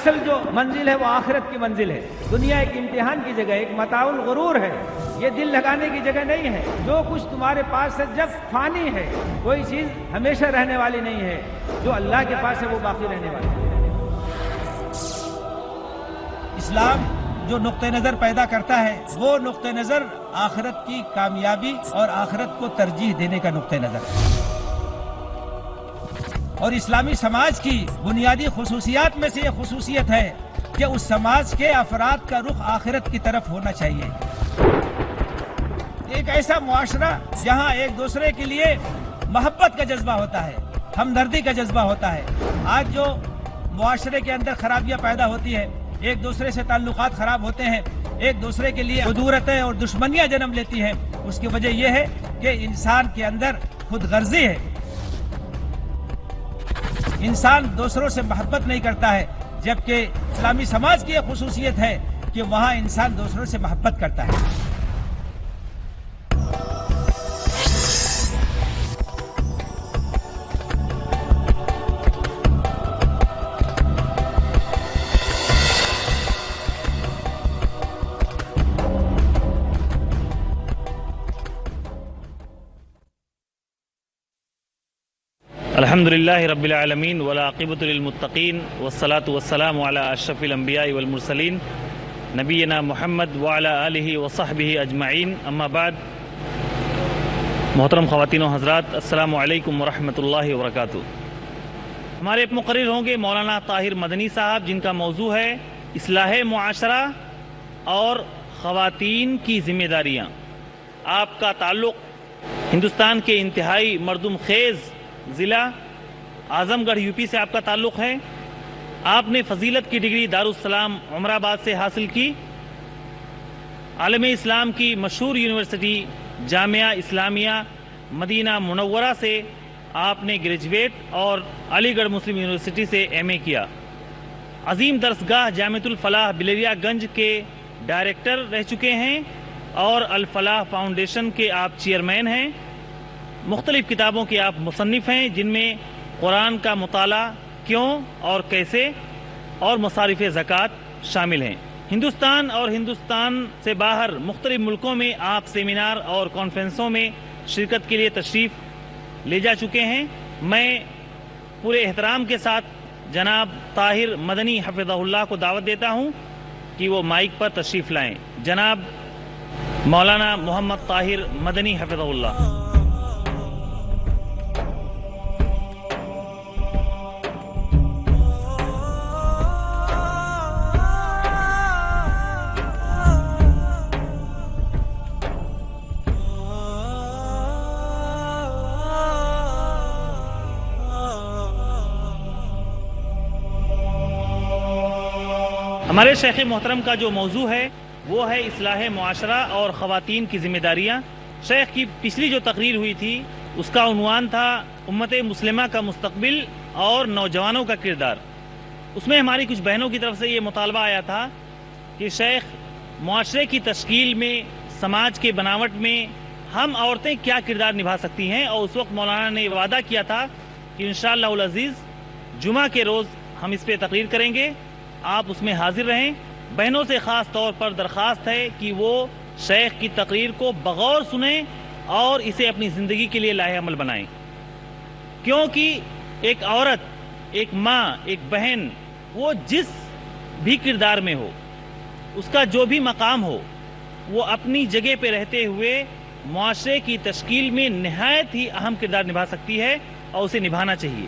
اصل جو منزل ہے وہ آخرت کی منزل ہے. دنیا ایک امتحان کی جگہ، ایک متاع الغرور ہے، یہ دل لگانے کی جگہ نہیں ہے. جو کچھ تمہارے پاس ہے جب فانی ہے، کوئی چیز ہمیشہ رہنے والی نہیں ہے. جو اللہ کے پاس ہے وہ باقی رہنے والی ہے. اسلام جو نقطہ نظر پیدا کرتا ہے وہ نقطہ نظر آخرت کی کامیابی اور آخرت کو ترجیح دینے کا نقطہ نظر ہے. اور اسلامی سماج کی بنیادی خصوصیات میں سے یہ خصوصیت ہے کہ اس سماج کے افراد کا رخ آخرت کی طرف ہونا چاہیے. ایک ایسا معاشرہ جہاں ایک دوسرے کے لیے محبت کا جذبہ ہوتا ہے، ہمدردی کا جذبہ ہوتا ہے. آج جو معاشرے کے اندر خرابیاں پیدا ہوتی ہیں، ایک دوسرے سے تعلقات خراب ہوتے ہیں، ایک دوسرے کے لیے عدورتیں اور دشمنیاں جنم لیتی ہیں، اس کی وجہ یہ ہے کہ انسان کے اندر خود غرضی ہے. انسان دوسروں سے محبت نہیں کرتا ہے، جبکہ اسلامی سماج کی یہ خصوصیت ہے کہ وہاں انسان دوسروں سے محبت کرتا ہے. الحمدللہ رب العالمین والعاقبۃ للمتقین والصلاة والسلام علی اشرف الانبیاء والمرسلین نبینا محمد وعلی آلہ وصحبہ اجمعین. اما بعد، محترم خواتین و حضرات، السلام علیکم ورحمۃ اللہ وبرکاتہ. ہمارے مقرر ہوں گے مولانا طاہر مدنی صاحب، جن کا موضوع ہے اصلاح معاشرہ اور خواتین کی ذمہ داریاں. آپ کا تعلق ہندوستان کے انتہائی مردم خیز ضلع اعظم گڑھ یو پی سے آپ کا تعلق ہے. آپ نے فضیلت کی ڈگری دارالسلام عمر آباد سے حاصل کی. عالم اسلام کی مشہور یونیورسٹی جامعہ اسلامیہ مدینہ منورہ سے آپ نے گریجویٹ اور علی گڑھ مسلم یونیورسٹی سے ایم اے کیا. عظیم درسگاہ جامعۃ الفلاح بلیریا گنج کے ڈائریکٹر رہ چکے ہیں اور الفلاح فاؤنڈیشن کے آپ چیئرمین ہیں. مختلف کتابوں کے آپ مصنف ہیں، جن میں قرآن کا مطالعہ کیوں اور کیسے اور مصارف زکوٰۃ شامل ہیں. ہندوستان اور ہندوستان سے باہر مختلف ملکوں میں آپ سیمینار اور کانفرنسوں میں شرکت کے لیے تشریف لے جا چکے ہیں. میں پورے احترام کے ساتھ جناب طاہر مدنی حفظہ اللہ کو دعوت دیتا ہوں کہ وہ مائک پر تشریف لائیں. جناب مولانا محمد طاہر مدنی حفظہ اللہ. ہمارے شیخ محترم کا جو موضوع ہے وہ ہے اصلاح معاشرہ اور خواتین کی ذمہ داریاں. شیخ کی پچھلی جو تقریر ہوئی تھی اس کا عنوان تھا امت مسلمہ کا مستقبل اور نوجوانوں کا کردار. اس میں ہماری کچھ بہنوں کی طرف سے یہ مطالبہ آیا تھا کہ شیخ، معاشرے کی تشکیل میں، سماج کے بناوٹ میں ہم عورتیں کیا کردار نبھا سکتی ہیں. اور اس وقت مولانا نے وعدہ کیا تھا کہ انشاءاللہ العزیز جمعہ کے روز ہم اس پہ تقریر کریں گے، آپ اس میں حاضر رہیں. بہنوں سے خاص طور پر درخواست ہے کہ وہ شیخ کی تقریر کو بغور سنیں اور اسے اپنی زندگی کے لیے لاہے عمل بنائیں. کیونکہ ایک عورت، ایک ماں، ایک بہن، وہ جس بھی کردار میں ہو، اس کا جو بھی مقام ہو، وہ اپنی جگہ پہ رہتے ہوئے معاشرے کی تشکیل میں نہایت ہی اہم کردار نبھا سکتی ہے اور اسے نبھانا چاہیے.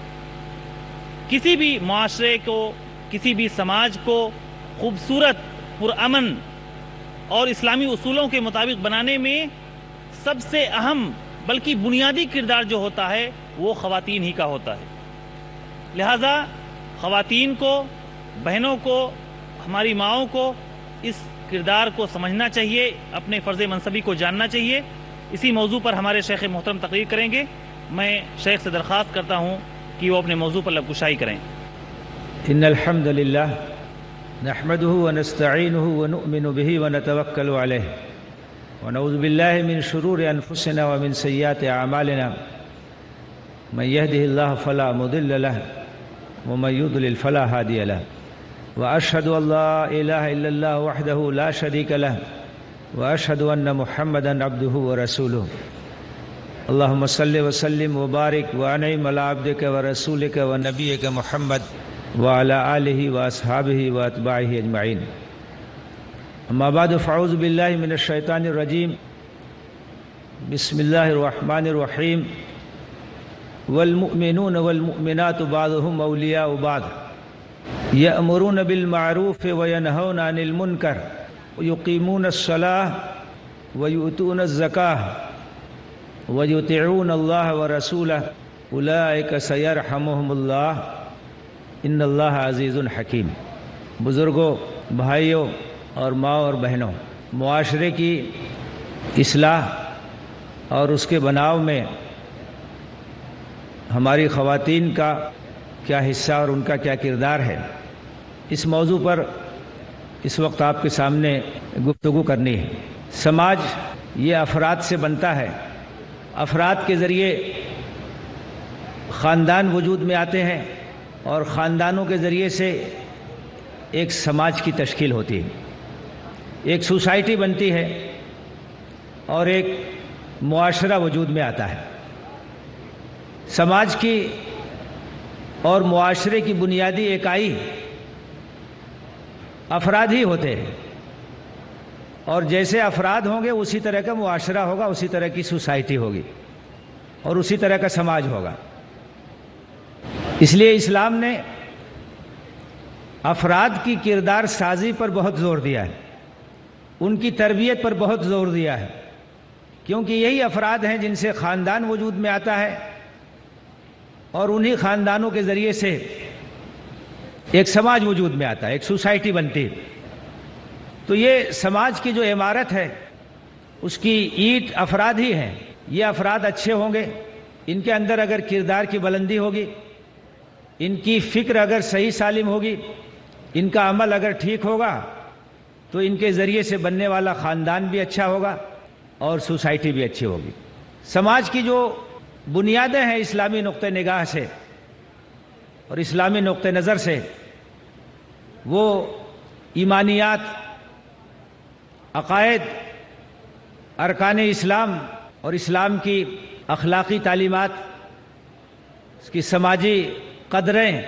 کسی بھی معاشرے کو، کسی بھی سماج کو خوبصورت، پرامن اور اسلامی اصولوں کے مطابق بنانے میں سب سے اہم بلکہ بنیادی کردار جو ہوتا ہے وہ خواتین ہی کا ہوتا ہے. لہذا خواتین کو، بہنوں کو، ہماری ماؤں کو اس کردار کو سمجھنا چاہیے، اپنے فرض منصبی کو جاننا چاہیے. اسی موضوع پر ہمارے شیخ محترم تقریر کریں گے. میں شیخ سے درخواست کرتا ہوں کہ وہ اپنے موضوع پر لب کشائی کریں. ان الحمد للہ نحمده ونستعینه ونؤمن به ونتوکل علیہ ونعوذ باللہ من شرور انفسنا ومن سیئات اعمالنا من يهده الله فلا مضل له ومن يضلل فلا هادي له وأشهد أن لا إله إلا الله وحده لا شريك له وأشهد أن محمدا عبده ورسوله اللهم صل وسلم وبارك وأنعم على عبدك ورسولك ونبيك محمد وعلى آله وأصحابه وأتباعه أجمعين أما بعد فأعوذ بالله من الشيطان الرجيم بسم الله الرحمن الرحيم والمؤمنون والمؤمنات بعضهم أولياء بعض يأمرون بالمعروف وينهون عن المنكر ويقيمون الصلاة ويؤتون الزكاة ويطيعون الله ورسوله أولئك سيرحمهم الله ان اللہ عزیز حکیم۔ بزرگوں، بھائیوں اور ماں اور بہنوں، معاشرے کی اصلاح اور اس کے بناؤ میں ہماری خواتین کا کیا حصہ اور ان کا کیا کردار ہے، اس موضوع پر اس وقت آپ کے سامنے گفتگو کرنی ہے۔ سماج یہ افراد سے بنتا ہے، افراد کے ذریعے خاندان وجود میں آتے ہیں اور خاندانوں کے ذریعے سے ایک سماج کی تشکیل ہوتی ہے، ایک سوسائٹی بنتی ہے اور ایک معاشرہ وجود میں آتا ہے۔ سماج کی اور معاشرے کی بنیادی اکائی افراد ہی ہوتے ہیں، اور جیسے افراد ہوں گے اسی طرح کا معاشرہ ہوگا، اسی طرح کی سوسائٹی ہوگی اور اسی طرح کا سماج ہوگا۔ اس لیے اسلام نے افراد کی کردار سازی پر بہت زور دیا ہے، ان کی تربیت پر بہت زور دیا ہے، کیونکہ یہی افراد ہیں جن سے خاندان وجود میں آتا ہے اور انہی خاندانوں کے ذریعے سے ایک سماج وجود میں آتا ہے، ایک سوسائٹی بنتی ہے۔ تو یہ سماج کی جو عمارت ہے اس کی اینٹ افراد ہی ہیں۔ یہ افراد اچھے ہوں گے، ان کے اندر اگر کردار کی بلندی ہوگی، ان کی فکر اگر صحیح سالم ہوگی، ان کا عمل اگر ٹھیک ہوگا تو ان کے ذریعے سے بننے والا خاندان بھی اچھا ہوگا اور سوسائٹی بھی اچھی ہوگی۔ سماج کی جو بنیادیں ہیں اسلامی نقطہ نگاہ سے اور اسلامی نقطہ نظر سے، وہ ایمانیات، عقائد، ارکان اسلام اور اسلام کی اخلاقی تعلیمات، اس کی سماجی قدریں،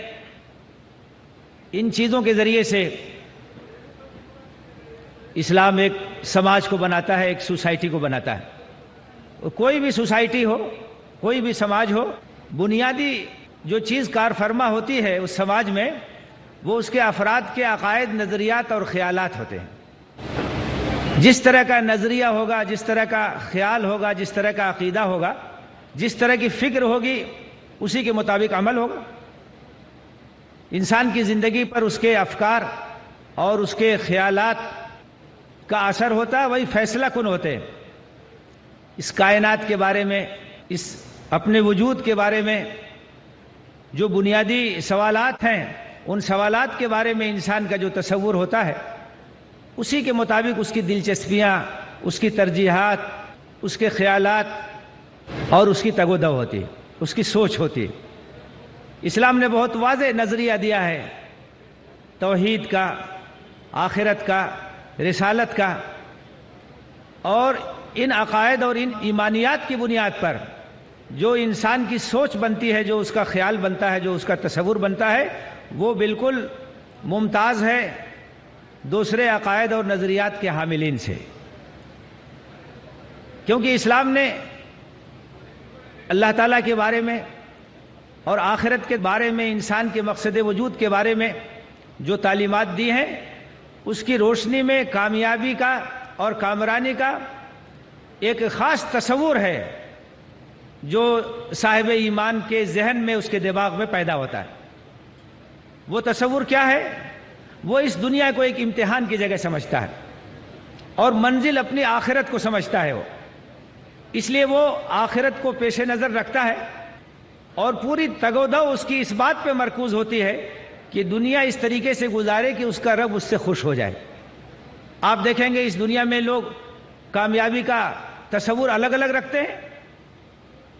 ان چیزوں کے ذریعے سے اسلام ایک سماج کو بناتا ہے، ایک سوسائٹی کو بناتا ہے۔ کوئی بھی سوسائٹی ہو، کوئی بھی سماج ہو، بنیادی جو چیز کار فرما ہوتی ہے اس سماج میں، وہ اس کے افراد کے عقائد، نظریات اور خیالات ہوتے ہیں۔ جس طرح کا نظریہ ہوگا، جس طرح کا خیال ہوگا، جس طرح کا عقیدہ ہوگا، جس طرح کی فکر ہوگی، اسی کے مطابق عمل ہوگا۔ انسان کی زندگی پر اس کے افکار اور اس کے خیالات کا اثر ہوتا ہے، وہی فیصلہ کن ہوتے ہیں۔ اس کائنات کے بارے میں، اس اپنے وجود کے بارے میں جو بنیادی سوالات ہیں، ان سوالات کے بارے میں انسان کا جو تصور ہوتا ہے، اسی کے مطابق اس کی دلچسپیاں، اس کی ترجیحات، اس کے خیالات اور اس کی تگ و دو ہوتی ہے، اس کی سوچ ہوتی ہے۔ اسلام نے بہت واضح نظریہ دیا ہے توحید کا، آخرت کا، رسالت کا، اور ان عقائد اور ان ایمانیات کی بنیاد پر جو انسان کی سوچ بنتی ہے، جو اس کا خیال بنتا ہے، جو اس کا تصور بنتا ہے، وہ بالکل ممتاز ہے دوسرے عقائد اور نظریات کے حاملین سے، کیونکہ اسلام نے اللہ تعالیٰ کے بارے میں اور آخرت کے بارے میں، انسان کے مقصد وجود کے بارے میں جو تعلیمات دی ہیں، اس کی روشنی میں کامیابی کا اور کامرانی کا ایک خاص تصور ہے جو صاحب ایمان کے ذہن میں، اس کے دماغ میں پیدا ہوتا ہے۔ وہ تصور کیا ہے؟ وہ اس دنیا کو ایک امتحان کی جگہ سمجھتا ہے اور منزل اپنی آخرت کو سمجھتا ہے۔ وہ اس لیے وہ آخرت کو پیش نظر رکھتا ہے اور پوری تگ و دو اس کی اس بات پہ مرکوز ہوتی ہے کہ دنیا اس طریقے سے گزارے کہ اس کا رب اس سے خوش ہو جائے۔ آپ دیکھیں گے اس دنیا میں لوگ کامیابی کا تصور الگ الگ رکھتے ہیں۔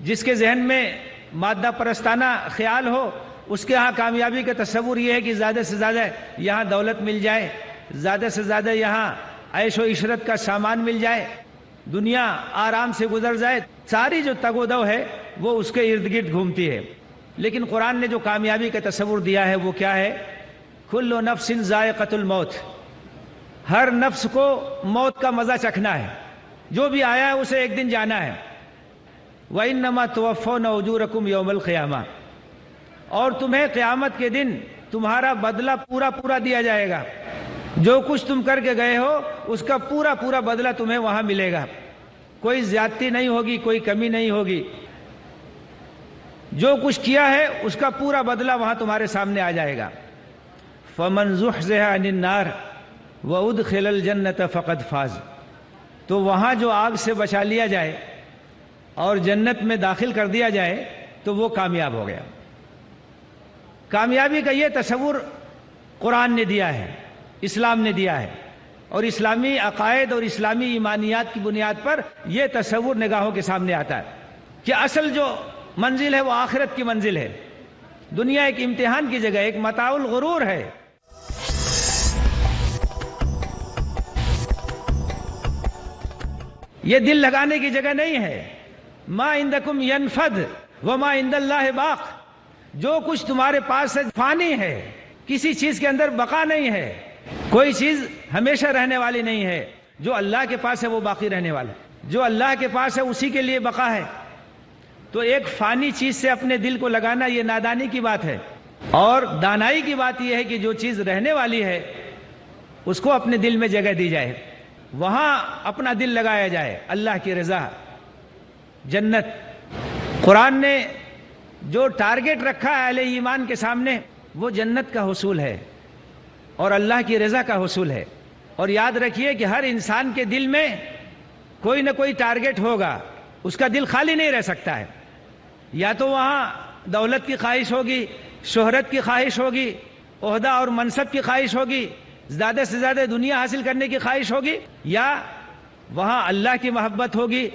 جس کے ذہن میں مادہ پرستانہ خیال ہو، اس کے ہاں کامیابی کا تصور یہ ہے کہ زیادہ سے زیادہ یہاں دولت مل جائے، زیادہ سے زیادہ یہاں عیش و عشرت کا سامان مل جائے، دنیا آرام سے گزر جائے. ساری جو تگ و دو ہے وہ اس کے ارد گرد گھومتی ہے. لیکن قرآن نے جو کامیابی کا تصور دیا ہے وہ کیا ہے؟ کل نفس ذائقۃ الموت. ہر نفس کو موت کا مزہ چکھنا ہے. جو بھی آیا ہے اسے ایک دن جانا ہے. وَإِنَّمَا تُوَفَّوْنَ أُجُورَكُمْ يَوْمَ الْقِيَامَةِ. اور تمہیں قیامت کے دن تمہارا بدلہ پورا دیا جائے گا. جو کچھ تم کر کے گئے ہو اس کا پورا بدلہ تمہیں وہاں ملے گا. کوئی زیادتی نہیں ہوگی، کوئی کمی نہیں ہوگی. جو کچھ کیا ہے اس کا پورا بدلہ وہاں تمہارے سامنے آ جائے گا. فَمَنْ زُحْزِحَ عَنِ النَّارِ وَأُدْخِلَ الْجَنَّةَ فَقَدْ فَازَ. تو وہاں جو آگ سے بچا لیا جائے اور جنت میں داخل کر دیا جائے تو وہ کامیاب ہو گیا. کامیابی کا یہ تصور قرآن نے دیا ہے، اسلام نے دیا ہے، اور اسلامی عقائد اور اسلامی ایمانیات کی بنیاد پر یہ تصور نگاہوں کے سامنے آتا ہے کہ اصل جو منزل ہے وہ آخرت کی منزل ہے. دنیا ایک امتحان کی جگہ، ایک متاع الغرور ہے. یہ دل لگانے کی جگہ نہیں ہے. ما عندکم ینفد وما عند اللہ باق. جو کچھ تمہارے پاس ہے فانی ہے، کسی چیز کے اندر بقا نہیں ہے. کوئی چیز ہمیشہ رہنے والی نہیں ہے. جو اللہ کے پاس ہے وہ باقی رہنے والا ہے. جو اللہ کے پاس ہے اسی کے لیے بقا ہے. تو ایک فانی چیز سے اپنے دل کو لگانا یہ نادانی کی بات ہے. اور دانائی کی بات یہ ہے کہ جو چیز رہنے والی ہے اس کو اپنے دل میں جگہ دی جائے، وہاں اپنا دل لگایا جائے. اللہ کی رضا، جنت. قرآن نے جو ٹارگٹ رکھا ہے اہل ایمان کے سامنے وہ جنت کا حصول ہے اور اللہ کی رضا کا حصول ہے. اور یاد رکھیے کہ ہر انسان کے دل میں کوئی نہ کوئی ٹارگٹ ہوگا. اس کا دل خالی نہیں رہ سکتا ہے. یا تو وہاں دولت کی خواہش ہوگی، شہرت کی خواہش ہوگی، عہدہ اور منصب کی خواہش ہوگی، زیادہ سے زیادہ دنیا حاصل کرنے کی خواہش ہوگی، یا وہاں اللہ کی محبت ہوگی،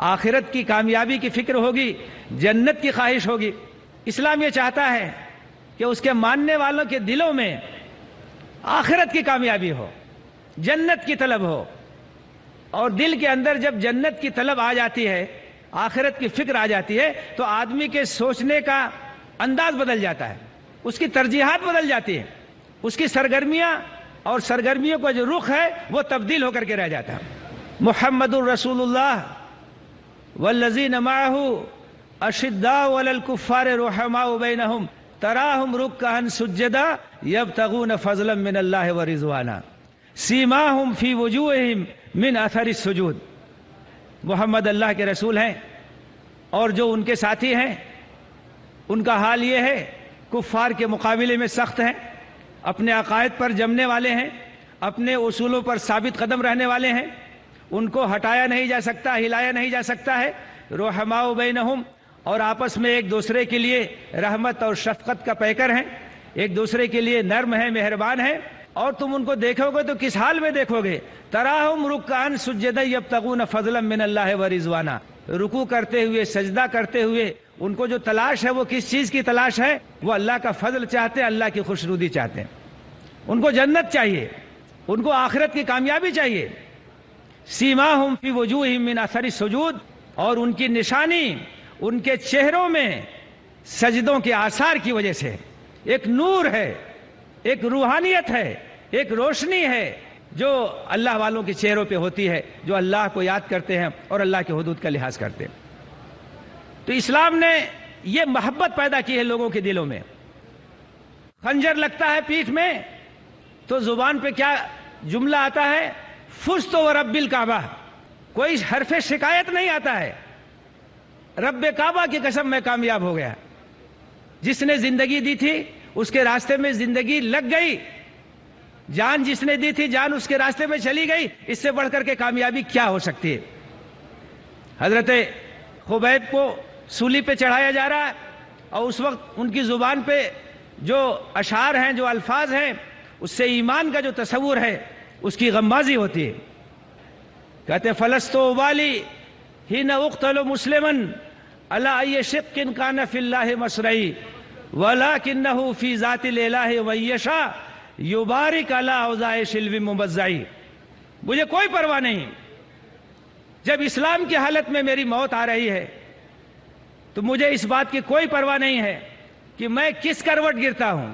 آخرت کی کامیابی کی فکر ہوگی، جنت کی خواہش ہوگی. اسلام یہ چاہتا ہے کہ اس کے ماننے والوں کے دلوں میں آخرت کی کامیابی ہو، جنت کی طلب ہو. اور دل کے اندر جب جنت کی طلب آ جاتی ہے، آخرت کی فکر آ جاتی ہے، تو آدمی کے سوچنے کا انداز بدل جاتا ہے، اس کی ترجیحات بدل جاتی ہے، اس کی سرگرمیاں اور سرگرمیوں کا جو رخ ہے وہ تبدیل ہو کر کے رہ جاتا ہے. محمد الرسول اللہ والذین معہ اشداء علی الکفار رحماء بینہم تراہم رکعا سجدا یبتغون فضلا من اللہ ورضوانا سیماہم فی وجوہہم من اثر السجود. محمد اللہ کے رسول ہیں اور جو ان کے ساتھی ہیں ان کا حال یہ ہے، کفار کے مقابلے میں سخت ہیں، اپنے عقائد پر جمنے والے ہیں، اپنے اصولوں پر ثابت قدم رہنے والے ہیں. ان کو ہٹایا نہیں جا سکتا، ہلایا نہیں جا سکتا ہے. رحماء بینہم، اور آپس میں ایک دوسرے کے لیے رحمت اور شفقت کا پیکر ہیں، ایک دوسرے کے لیے نرم ہیں، مہربان ہیں. اور تم ان کو دیکھو گے تو کس حال میں دیکھو گے؟ تراہم رکعا سجدا یبتغون فضلا من اللہ ورضوانا. رکوع کرتے ہوئے، سجدہ کرتے ہوئے ان کو جو تلاش ہے وہ کس چیز کی تلاش ہے؟ وہ اللہ کا فضل چاہتے ہیں، اللہ کی خوشنودی چاہتے ہیں. ان کو جنت چاہیے، ان کو آخرت کی کامیابی چاہیے. سیماہم فی وجوہہم من اثر السجود، اور ان کی نشانی ان کے چہروں میں سجدوں کے آثار کی وجہ سے. ایک نور ہے، ایک روحانیت ہے، ایک روشنی ہے جو اللہ والوں کے چہروں پہ ہوتی ہے، جو اللہ کو یاد کرتے ہیں اور اللہ کے حدود کا لحاظ کرتے ہیں. تو اسلام نے یہ محبت پیدا کی ہے لوگوں کے دلوں میں. خنجر لگتا ہے پیٹھ میں تو زبان پہ کیا جملہ آتا ہے؟ فزت ورب الکعبہ. کوئی حرف شکایت نہیں آتا ہے، رب کعبہ کی قسم میں کامیاب ہو گیا. جس نے زندگی دی تھی اس کے راستے میں زندگی لگ گئی، جان جس نے دی تھی جان اس کے راستے میں چلی گئی. اس سے بڑھ کر کے کامیابی کیا ہو سکتی ہے؟ حضرت خبیب کو سولی پہ چڑھایا جا رہا ہے اور اس وقت ان کی زبان پہ جو اشعار ہیں، جو الفاظ ہیں، اس سے ایمان کا جو تصور ہے اس کی غمازی ہوتی ہے. کہتے فلست ابالی حین اقتل مسلما علی ای شق کان فی اللہ مسرعی وَلَكِنَّهُ فِي ذَاتِ الْإِلَٰهِ وَيَشَاءُ يُبَارِكُ عَلَىٰ أَوْزَاعِ شِلْوٍ مُبَزَّعِ. مجھے کوئی پرواہ نہیں جب اسلام کی حالت میں میری موت آ رہی ہے تو مجھے اس بات کی کوئی پرواہ نہیں ہے کہ میں کس کروٹ گرتا ہوں.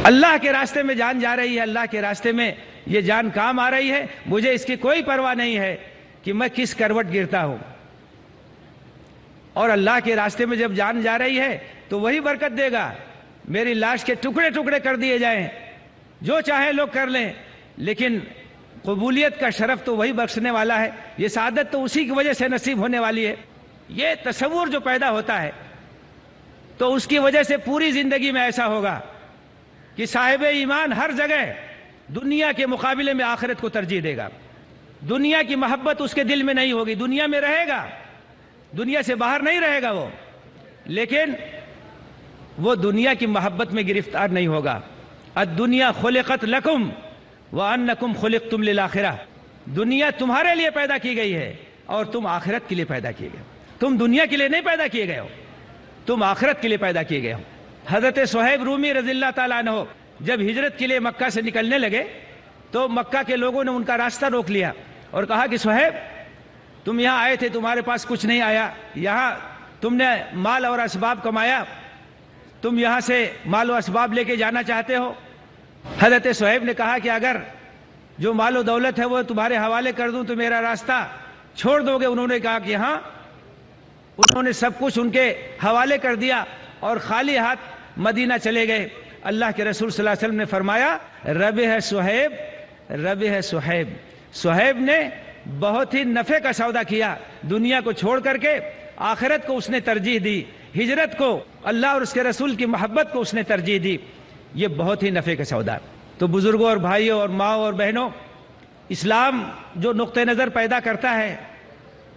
اللہ کے راستے میں جان جا رہی ہے, اللہ کے راستے میں یہ جان کام آ رہی ہے, مجھے اس کی کوئی پرواہ نہیں ہے کہ میں کس کروٹ گرتا ہوں. اور اللہ کے راستے میں جب جان جا رہی ہے تو وہی برکت دے گا. میری لاش کے ٹکڑے ٹکڑے کر دیے جائیں, جو چاہیں لوگ کر لیں, لیکن قبولیت کا شرف تو وہی بخشنے والا ہے. یہ سعادت تو اسی کی وجہ سے نصیب ہونے والی ہے. یہ تصور جو پیدا ہوتا ہے تو اس کی وجہ سے پوری زندگی میں ایسا ہوگا کہ صاحب ایمان ہر جگہ دنیا کے مقابلے میں آخرت کو ترجیح دے گا. دنیا کی محبت اس کے دل میں نہیں ہوگی. دنیا میں رہے گا, دنیا سے باہر نہیں رہے گا وہ, لیکن وہ دنیا کی محبت میں گرفتار نہیں ہوگا. الدنیا خلقت لکم وانکم خلقتم للآخرہ. دنیا تمہارے لیے پیدا کی گئی ہے اور تم آخرت کے لیے پیدا کیے گئے. تم دنیا کے لیے نہیں پیدا کیے گئے ہو, تم آخرت کے لیے پیدا کیے گئے ہو. حضرت صہیب رومی رضی اللہ تعالیٰ عنہ جب ہجرت کے لیے مکہ سے نکلنے لگے تو مکہ کے لوگوں نے ان کا راستہ روک لیا اور کہا کہ صہیب, تم یہاں آئے تھے, تمہارے پاس کچھ نہیں آیا, یہاں تم نے مال اور اسباب کمایا, تم یہاں سے مال و اسباب لے کے جانا چاہتے ہو. حضرت صہیب نے کہا کہ اگر جو مال و دولت ہے وہ تمہارے حوالے کر دوں تو میرا راستہ چھوڑ دو گے؟ انہوں نے کہا کہ ہاں. انہوں نے سب کچھ ان کے حوالے کر دیا اور خالی ہاتھ مدینہ چلے گئے. اللہ کے رسول صلی اللہ علیہ وسلم نے فرمایا, ربح صہیب, ربح صہیب. صہیب نے بہت ہی نفع کا سودا کیا. دنیا کو چھوڑ کر کے آخرت کو اس نے ترجیح دی, ہجرت کو, اللہ اور اس کے رسول کی محبت کو اس نے ترجیح دی. یہ بہت ہی نفع کا سودا. تو بزرگوں اور بھائیوں اور ماؤں اور بہنوں, اسلام جو نقطہ نظر پیدا کرتا ہے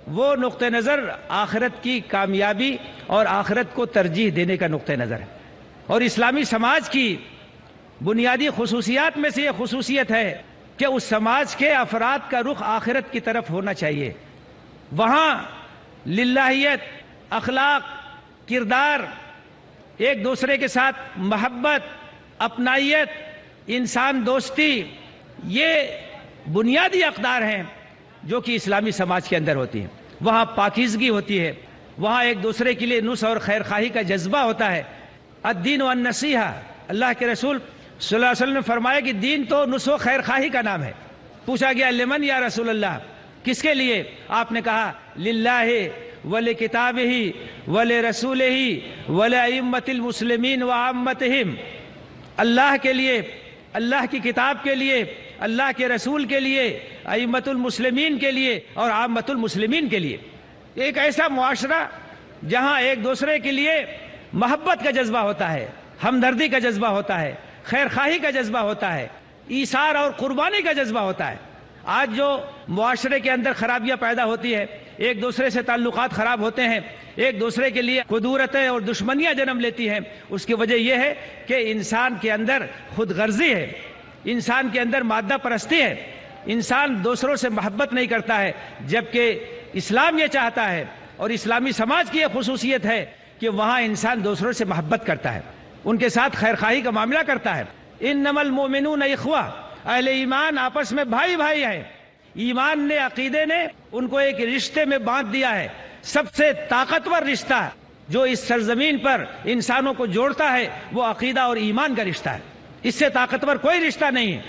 وہ نقطہ نظر آخرت کی کامیابی اور آخرت کو ترجیح دینے کا نقطہ نظر ہے. اور اسلامی سماج کی بنیادی خصوصیات میں سے یہ خصوصیت ہے کہ اس سماج کے افراد کا رخ آخرت کی طرف ہونا چاہیے. وہاں للہیت, اخلاق, کردار, ایک دوسرے کے ساتھ محبت, اپنائیت, انسان دوستی, یہ بنیادی اقدار ہیں جو کہ اسلامی سماج کے اندر ہوتی ہیں. وہاں پاکیزگی ہوتی ہے, وہاں ایک دوسرے کے لیے نصح اور خیر خواہی کا جذبہ ہوتا ہے. الدین والنصیحہ, اللہ کے رسول صلی اللہ علیہ وسلم نے فرمایا کہ دین تو نصح و خیر خواہی کا نام ہے. پوچھا گیا لمن یا رسول اللہ, کس کے لیے؟ آپ نے کہا للہ ولکتابہ ولرسولہ ولائمۃ المسلمین وعامتہم. اللہ کے لیے, اللہ کی کتاب کے لیے, اللہ کے رسول کے لیے, ائمۃ المسلمین کے لیے اور عامۃ المسلمین کے لیے. ایک ایسا معاشرہ جہاں ایک دوسرے کے لیے محبت کا جذبہ ہوتا ہے, ہمدردی کا جذبہ ہوتا ہے, خیر خواہی کا جذبہ ہوتا ہے, ایثار اور قربانی کا جذبہ ہوتا ہے. آج جو معاشرے کے اندر خرابیاں پیدا ہوتی ہے, ایک دوسرے سے تعلقات خراب ہوتے ہیں, ایک دوسرے کے لیے قدورتیں اور دشمنیاں جنم لیتی ہیں, اس کی وجہ یہ ہے کہ انسان کے اندر خود غرضی ہے, انسان کے اندر مادہ پرستی ہے, انسان دوسروں سے محبت نہیں کرتا ہے. جبکہ اسلام یہ چاہتا ہے اور اسلامی سماج کی یہ خصوصیت ہے کہ وہاں انسان دوسروں سے محبت کرتا ہے, ان کے ساتھ خیر خواہی کا معاملہ کرتا ہے. انما المؤمنون اخوہ, اہل ایمان آپس میں بھائی بھائی ہیں. ایمان نے, عقیدے نے ان کو ایک رشتے میں باندھ دیا ہے. سب سے طاقتور رشتہ جو اس سرزمین پر انسانوں کو جوڑتا ہے وہ عقیدہ اور ایمان کا رشتہ ہے. اس سے طاقتور کوئی رشتہ نہیں ہے.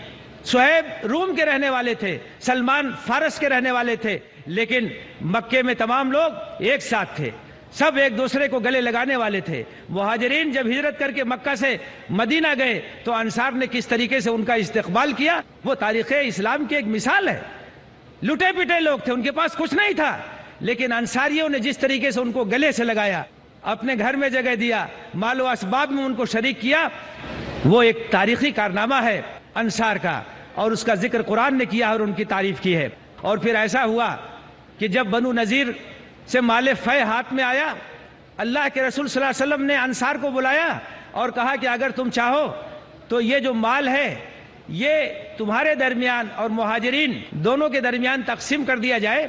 صہیب روم کے رہنے والے تھے, سلمان فارس کے رہنے والے تھے, لیکن مکے میں تمام لوگ ایک ساتھ تھے, سب ایک دوسرے کو گلے لگانے والے تھے. مہاجرین جب ہجرت کر کے مکہ سے مدینہ گئے تو انصار نے کس طریقے سے ان کا استقبال کیا وہ تاریخ اسلام کی ایک مثال ہے. لٹے پٹے لوگ تھے, ان کے پاس کچھ نہیں تھا, لیکن انصاریوں نے جس طریقے سے ان کو گلے سے لگایا, اپنے گھر میں جگہ دیا, مال و اسباب میں ان کو شریک کیا, وہ ایک تاریخی کارنامہ ہے انصار کا, اور اس کا ذکر قرآن نے کیا اور ان کی تعریف کی ہے. اور پھر ایسا ہوا کہ جب بنو نذیر سے مال فے ہاتھ میں آیا, اللہ کے رسول صلی اللہ علیہ وسلم نے انصار کو بلایا اور کہا کہ اگر تم چاہو تو یہ جو مال ہے یہ تمہارے درمیان اور مہاجرین دونوں کے درمیان تقسیم کر دیا جائے.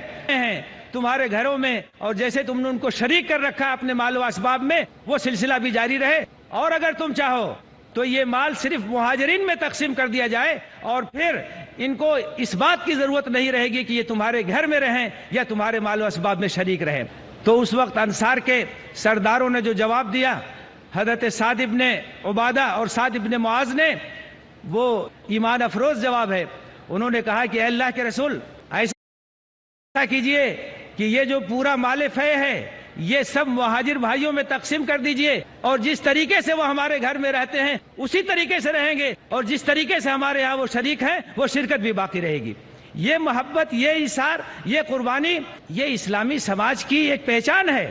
تمہارے گھروں میں اور جیسے تم نے ان کو شریک کر رکھا اپنے مال و اسباب میں وہ سلسلہ بھی جاری رہے، اور اگر تم چاہو تو یہ مال صرف مہاجرین میں تقسیم کر دیا جائے اور پھر ان کو اس بات کی ضرورت نہیں رہے گی کہ یہ تمہارے گھر میں رہیں یا تمہارے مال و اسباب میں شریک رہیں۔ تو اس وقت انصار کے سرداروں نے جو جواب دیا، حضرت سعد ابن عبادہ اور سعد ابن معاذ نے، وہ ایمان افروز جواب ہے۔ انہوں نے کہا کہ اے اللہ کے رسول، ایسا کیجئے کہ یہ جو پورا مال فے ہے یہ سب مہاجر بھائیوں میں تقسیم کر دیجئے، اور جس طریقے سے وہ ہمارے گھر میں رہتے ہیں اسی طریقے سے رہیں گے، اور جس طریقے سے ہمارے ہاں وہ شریک ہیں وہ شرکت بھی باقی رہے گی۔ یہ محبت، یہ ایثار، یہ قربانی، یہ اسلامی سماج کی ایک پہچان ہے۔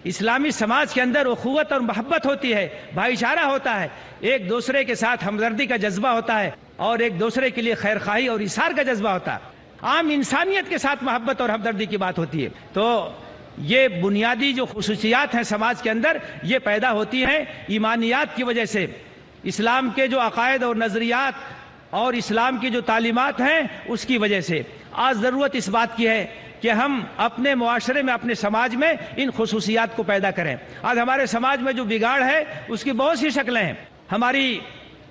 اسلامی سماج کے اندر اخوت اور محبت ہوتی ہے، بھائی چارہ ہوتا ہے، ایک دوسرے کے ساتھ ہمدردی کا جذبہ ہوتا ہے، اور ایک دوسرے کے لیے خیر خواہی اور ایثار کا جذبہ ہوتا ہے، عام انسانیت کے ساتھ محبت اور ہمدردی کی بات ہوتی ہے۔ تو یہ بنیادی جو خصوصیات ہیں سماج کے اندر، یہ پیدا ہوتی ہیں ایمانیات کی وجہ سے، اسلام کے جو عقائد اور نظریات اور اسلام کی جو تعلیمات ہیں اس کی وجہ سے۔ آج ضرورت اس بات کی ہے کہ ہم اپنے معاشرے میں، اپنے سماج میں ان خصوصیات کو پیدا کریں۔ آج ہمارے سماج میں جو بگاڑ ہے اس کی بہت سی شکلیں ہیں۔ ہماری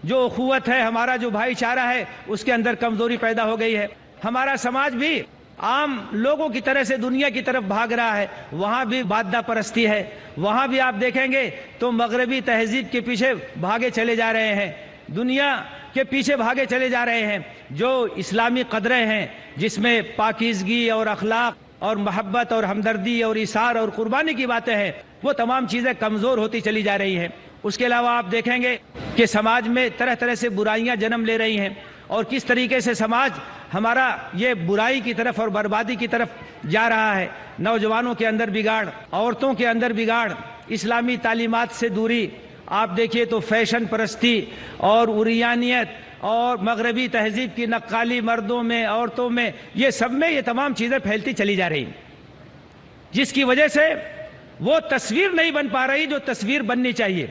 جو اخوت ہے، ہمارا جو بھائی چارہ ہے، اس کے اندر کمزوری پیدا ہو گئی ہے۔ ہمارا سماج بھی عام لوگوں کی طرح سے دنیا کی طرف بھاگ رہا ہے، وہاں بھی مادہ پرستی ہے، وہاں بھی آپ دیکھیں گے تو مغربی تہذیب کے پیچھے بھاگے چلے جا رہے ہیں، دنیا کے پیچھے بھاگے چلے جا رہے ہیں۔ جو اسلامی قدریں ہیں جس میں پاکیزگی اور اخلاق اور محبت اور ہمدردی اور ایثار اور قربانی کی باتیں ہیں، وہ تمام چیزیں کمزور ہوتی چلی جا رہی ہیں۔ اس کے علاوہ آپ دیکھیں گے کہ سماج میں طرح طرح سے برائیاں جنم لے رہی ہیں، اور کس طریقے سے سماج ہمارا یہ برائی کی طرف اور بربادی کی طرف جا رہا ہے۔ نوجوانوں کے اندر بگاڑ، عورتوں کے اندر بگاڑ، اسلامی تعلیمات سے دوری، آپ دیکھیے تو فیشن پرستی اور عریانیت اور مغربی تہذیب کی نقالی مردوں میں، عورتوں میں، یہ سب میں یہ تمام چیزیں پھیلتی چلی جا رہی ہیں، جس کی وجہ سے وہ تصویر نہیں بن پا رہی جو تصویر بننی چاہیے۔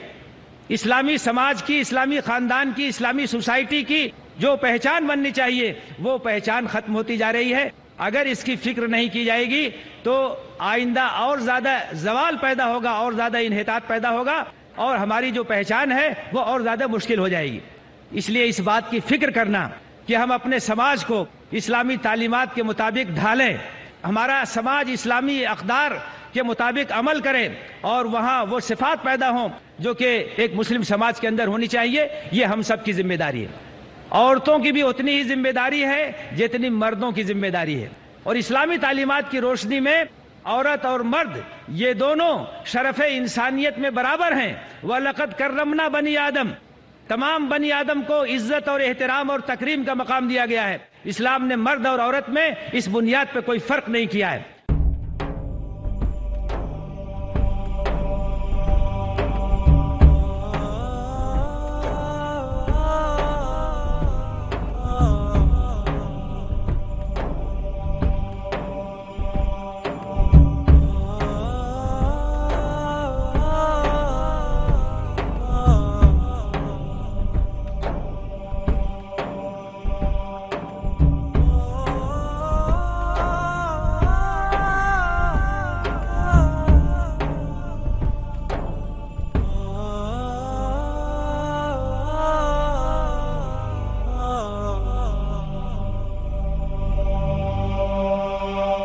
اسلامی سماج کی، اسلامی خاندان کی، اسلامی سوسائٹی کی جو پہچان بننی چاہیے وہ پہچان ختم ہوتی جا رہی ہے۔ اگر اس کی فکر نہیں کی جائے گی تو آئندہ اور زیادہ زوال پیدا ہوگا، اور زیادہ انحطاط پیدا ہوگا، اور ہماری جو پہچان ہے وہ اور زیادہ مشکل ہو جائے گی۔ اس لیے اس بات کی فکر کرنا کہ ہم اپنے سماج کو اسلامی تعلیمات کے مطابق ڈھالیں، ہمارا سماج اسلامی اقدار کے مطابق عمل کرے، اور وہاں وہ صفات پیدا ہوں جو کہ ایک مسلم سماج کے اندر ہونی چاہیے، یہ ہم سب کی ذمہ داری ہے۔ عورتوں کی بھی اتنی ہی ذمہ داری ہے جتنی مردوں کی ذمہ داری ہے، اور اسلامی تعلیمات کی روشنی میں عورت اور مرد یہ دونوں شرف انسانیت میں برابر ہیں۔ وَلَقَدْ كَرَّمْنَا بَنِي آدم، تمام بنی آدم کو عزت اور احترام اور تکریم کا مقام دیا گیا ہے۔ اسلام نے مرد اور عورت میں اس بنیاد پہ کوئی فرق نہیں کیا ہے۔